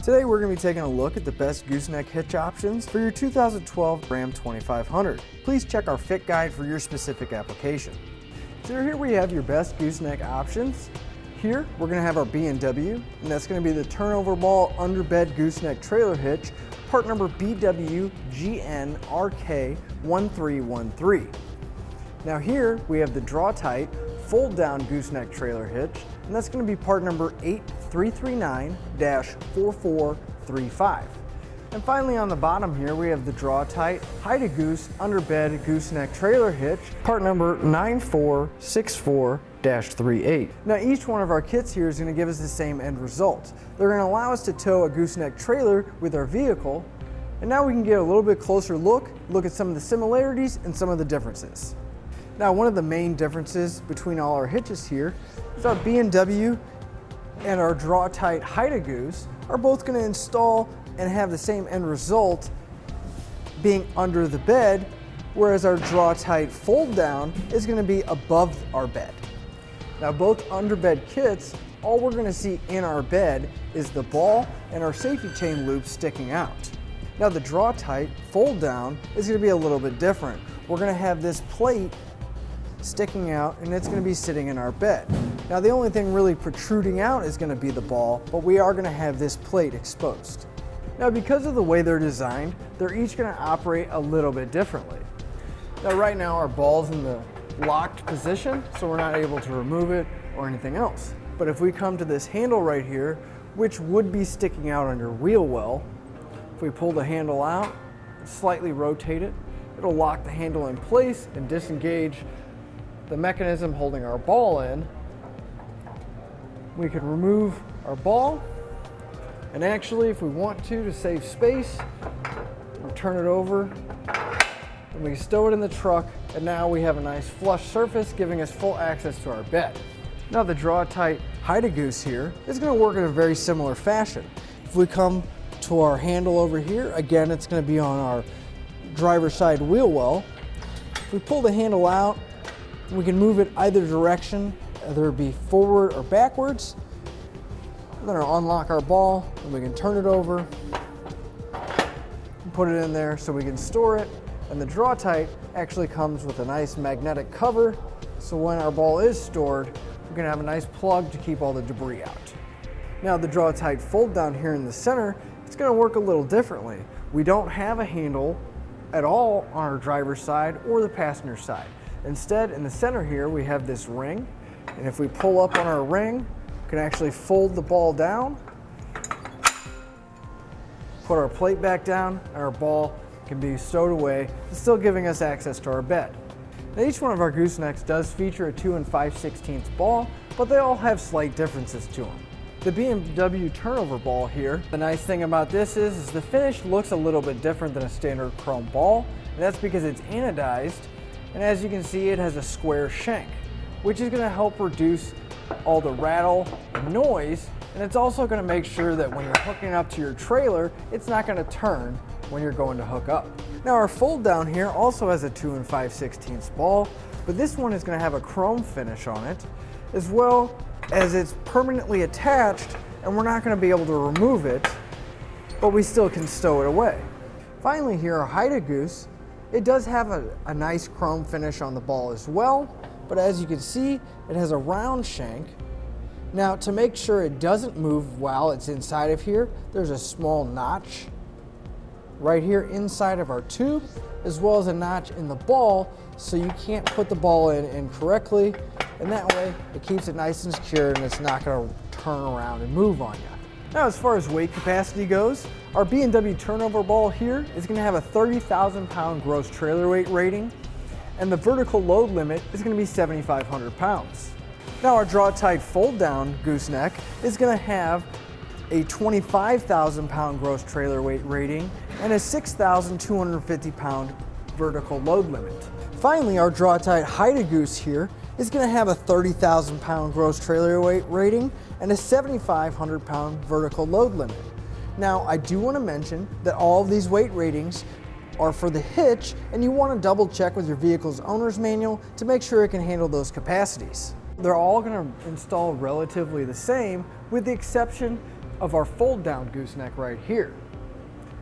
Today we're going to be taking a look at the best gooseneck hitch options for your 2012 Ram 2500. Please check our fit guide for your specific application. So here we have your best gooseneck options. Here we're going to have our B&W, and that's going to be the turnover ball underbed gooseneck trailer hitch, part number BWGNRK1313. Now here we have the Draw-Tite Fold Down gooseneck trailer hitch, and that's going to be part number 8339-4435. And finally on the bottom here we have the Draw-Tite Hide-A-Goose underbed gooseneck trailer hitch, part number 9464-38. Now each one of our kits here is going to give us the same end result. They're going to allow us to tow a gooseneck trailer with our vehicle, and now we can get a little bit closer look at some of the similarities and some of the differences. Now one of the main differences between all our hitches here is our B&W and our Draw-Tite Hide-A-Goose are both going to install and have the same end result being under the bed, whereas our Draw-Tite Fold Down is going to be above our bed. Now both underbed kits, all we're going to see in our bed is the ball and our safety chain loop sticking out. Now the Draw-Tite Fold Down is going to be a little bit different. We're going to have this plate sticking out, and it's going to be sitting in our bed. Now the only thing really protruding out is going to be the ball, but we are going to have this plate exposed. Now because of the way they're designed, they're each going to operate a little bit differently. Now right now our ball's in the locked position, so we're not able to remove it or anything else. But if we come to this handle right here, which would be sticking out on your wheel well, if we pull the handle out, slightly rotate it, it'll lock the handle in place and disengage the mechanism holding our ball in. We can remove our ball, and actually if we want to save space, we'll turn it over and we can stow it in the truck, and now we have a nice flush surface giving us full access to our bed. Now the Draw-Tite Hide-A-Goose here is going to work in a very similar fashion. If we come to our handle over here, again it's going to be on our driver's side wheel well. If we pull the handle out, we can move it either direction, whether it be forward or backwards. And then I'll unlock our ball and we can turn it over and put it in there so we can store it. And the Draw-Tite actually comes with a nice magnetic cover, so when our ball is stored, we can have a nice plug to keep all the debris out. Now the Draw-Tite Fold Down here in the center, it's going to work a little differently. We don't have a handle at all on our driver's side or the passenger side. Instead, in the center here, we have this ring, and if we pull up on our ring, we can actually fold the ball down, put our plate back down, and our ball can be stowed away, still giving us access to our bed. Now, each one of our goosenecks does feature a 2 5/16 ball, but they all have slight differences to them. The B&W turnover ball here, the nice thing about this is the finish looks a little bit different than a standard chrome ball, and that's because it's anodized. And as you can see, it has a square shank, which is going to help reduce all the rattle and noise, and it's also going to make sure that when you're hooking up to your trailer, it's not going to turn when you're going to hook up. Now our fold down here also has a 2 5/16 ball, but this one is going to have a chrome finish on it, as well as it's permanently attached, and we're not going to be able to remove it, but we still can stow it away. Finally here, our Hide-A-Goose, it does have a nice chrome finish on the ball as well, but as you can see, it has a round shank. Now to make sure it doesn't move while it's inside of here, there's a small notch right here inside of our tube, as well as a notch in the ball, so you can't put the ball in incorrectly, and that way it keeps it nice and secure and it's not going to turn around and move on you. Now as far as weight capacity goes, our B&W turnover ball here is going to have a 30,000 pound gross trailer weight rating, and the vertical load limit is going to be 7,500 pounds. Now our Draw-Tite Fold Down gooseneck is going to have a 25,000 pound gross trailer weight rating and a 6,250 pound vertical load limit. Finally, our Draw-Tite Hide-A-Goose here is going to have a 30,000 pound gross trailer weight rating and a 7,500 pound vertical load limit. Now, I do want to mention that all of these weight ratings are for the hitch, and you want to double check with your vehicle's owner's manual to make sure it can handle those capacities. They're all going to install relatively the same, with the exception of our fold down gooseneck right here.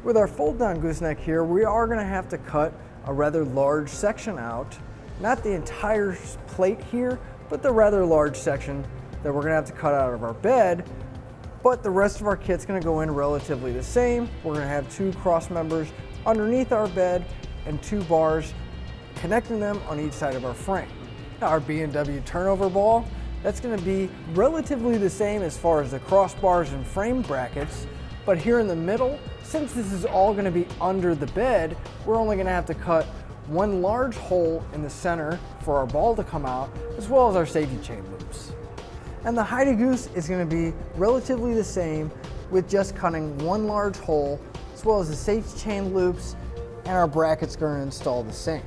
With our fold down gooseneck here, we are going to have to cut a rather large section out, not the entire plate here, but the rather large section that we're going to have to cut out of our bed. But the rest of our kit's going to go in relatively the same. We're going to have 2 cross members underneath our bed and 2 bars connecting them on each side of our frame. Now our B&W turnover ball, that's going to be relatively the same as far as the crossbars and frame brackets, but here in the middle, since this is all going to be under the bed, we're only going to have to cut 1 large hole in the center for our ball to come out, as well as our safety chain loops. And the Hide-A-Goose is going to be relatively the same, with just cutting 1 large hole, as well as the safety chain loops, and our brackets are going to install the same.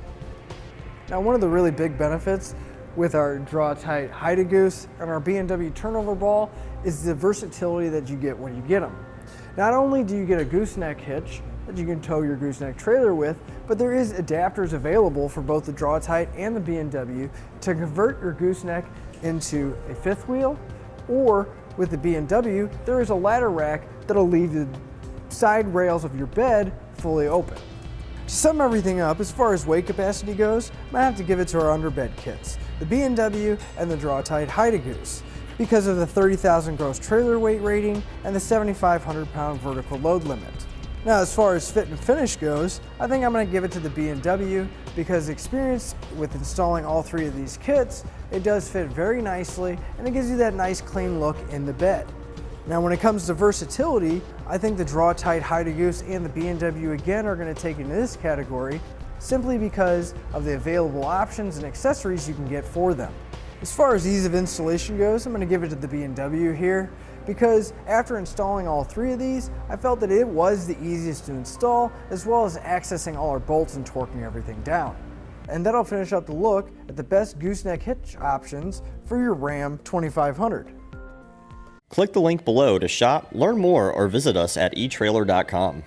Now, one of the really big benefits with our Draw-Tite Hide-A-Goose and our B&W turnover ball is the versatility that you get when you get them. Not only do you get a gooseneck hitch that you can tow your gooseneck trailer with, but there is adapters available for both the Draw-Tite and the B&W to convert your gooseneck into a 5th wheel, or with the B&W, there is a ladder rack that'll leave the side rails of your bed fully open. To sum everything up, as far as weight capacity goes, I'm gonna have to give it to our underbed kits, the B&W and the Draw-Tite Hide-A-Goose, because of the 30,000 gross trailer weight rating and the 7,500 pound vertical load limit. Now, as far as fit and finish goes, I think I'm going to give it to the B&W because experience with installing all 3 of these kits, it does fit very nicely and it gives you that nice clean look in the bed. Now, when it comes to versatility, I think the Draw-Tite Hide-A-Goose and the B&W again are going to take into this category simply because of the available options and accessories you can get for them. As far as ease of installation goes, I'm going to give it to the B&W here, because after installing all 3 of these, I felt that it was the easiest to install, as well as accessing all our bolts and torquing everything down. And that'll finish up the look at the best gooseneck hitch options for your Ram 2500. Click the link below to shop, learn more, or visit us at etrailer.com.